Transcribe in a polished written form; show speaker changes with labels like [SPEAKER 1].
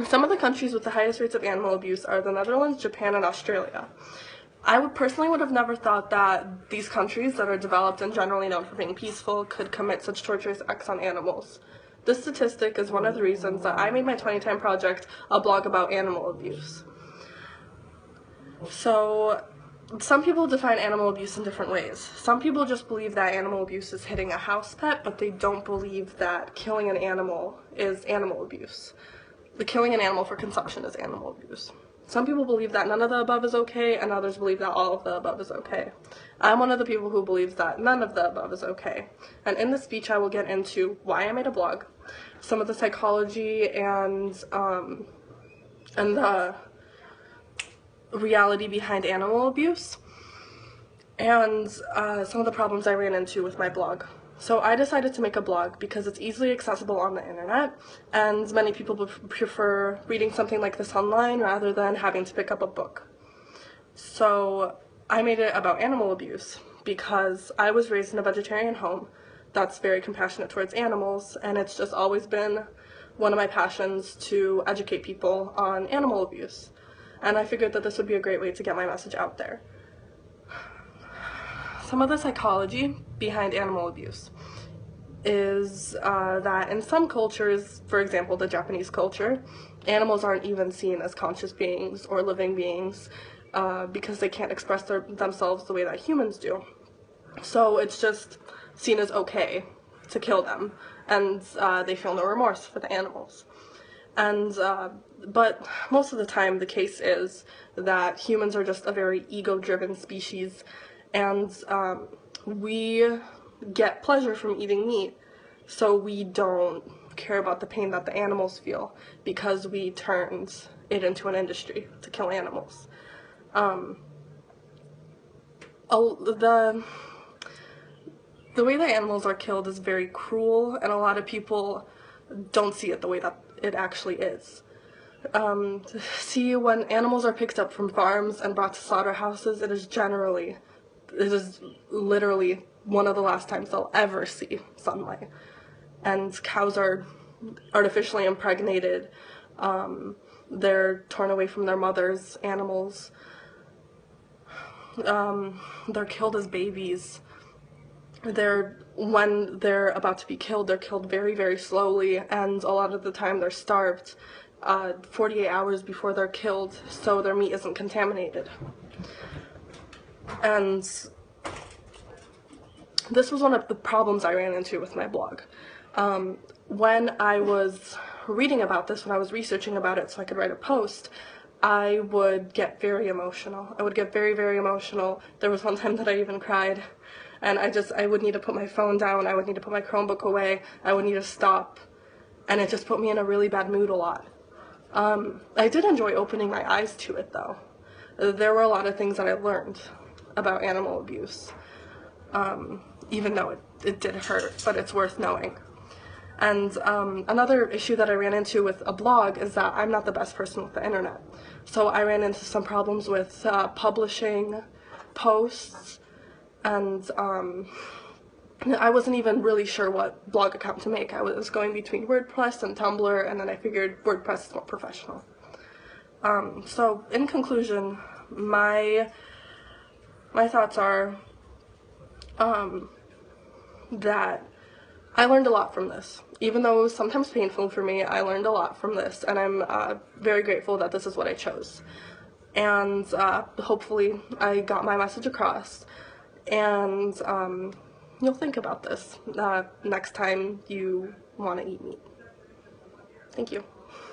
[SPEAKER 1] Some of the countries with the highest rates of animal abuse are the Netherlands, Japan, and Australia. I personally would have never thought that these countries that are developed and generally known for being peaceful could commit such torturous acts on animals. This statistic is one of the reasons that I made my 2010 project a blog about animal abuse. So, some people define animal abuse in different ways. Some people just believe that animal abuse is hitting a house pet, but they don't believe that killing an animal is animal abuse. The killing an animal for consumption is animal abuse. Some people believe that none of the above is okay, and others believe that all of the above is okay. I'm one of the people who believes that none of the above is okay. And in this speech I will get into why I made a blog, some of the psychology and the reality behind animal abuse, and some of the problems I ran into with my blog. So I decided to make a blog because it's easily accessible on the internet, and many people prefer reading something like this online rather than having to pick up a book. So I made it about animal abuse because I was raised in a vegetarian home that's very compassionate towards animals, and it's just always been one of my passions to educate people on animal abuse. And I figured that this would be a great way to get my message out there. Some of the psychology behind animal abuse is that in some cultures, for example the Japanese culture, animals aren't even seen as conscious beings or living beings because they can't express themselves the way that humans do. So it's just seen as okay to kill them, and they feel no remorse for the animals. And but most of the time the case is that humans are just a very ego-driven species, and we get pleasure from eating meat, so we don't care about the pain that the animals feel because we turned it into an industry to kill animals. The way that animals are killed is very cruel, and a lot of people don't see it the way that it actually is. See, when animals are picked up from farms and brought to slaughterhouses, it is literally one of the last times they'll ever see sunlight. And cows are artificially impregnated, they're torn away from their mothers, animals, they're killed as babies. When they're about to be killed, they're killed very, very slowly, and a lot of the time they're starved 48 hours before they're killed, so their meat isn't contaminated. And this was one of the problems I ran into with my blog. When I was reading about this, when I was researching about it so I could write a post, I would get very emotional. I would get very, very emotional. There was one time that I even cried, and I would need to put my phone down, I would need to put my Chromebook away, I would need to stop, and it just put me in a really bad mood a lot. I did enjoy opening my eyes to it though. There were a lot of things that I learned about animal abuse, even though it did hurt, but it's worth knowing. And another issue that I ran into with a blog is that I'm not the best person with the internet. So I ran into some problems with publishing posts, and I wasn't even really sure what blog account to make. I was going between WordPress and Tumblr, and then I figured WordPress is more professional. So in conclusion, my thoughts are that I learned a lot from this. Even though it was sometimes painful for me, I learned a lot from this, and I'm very grateful that this is what I chose. And hopefully I got my message across, and you'll think about this next time you want to eat meat. Thank you.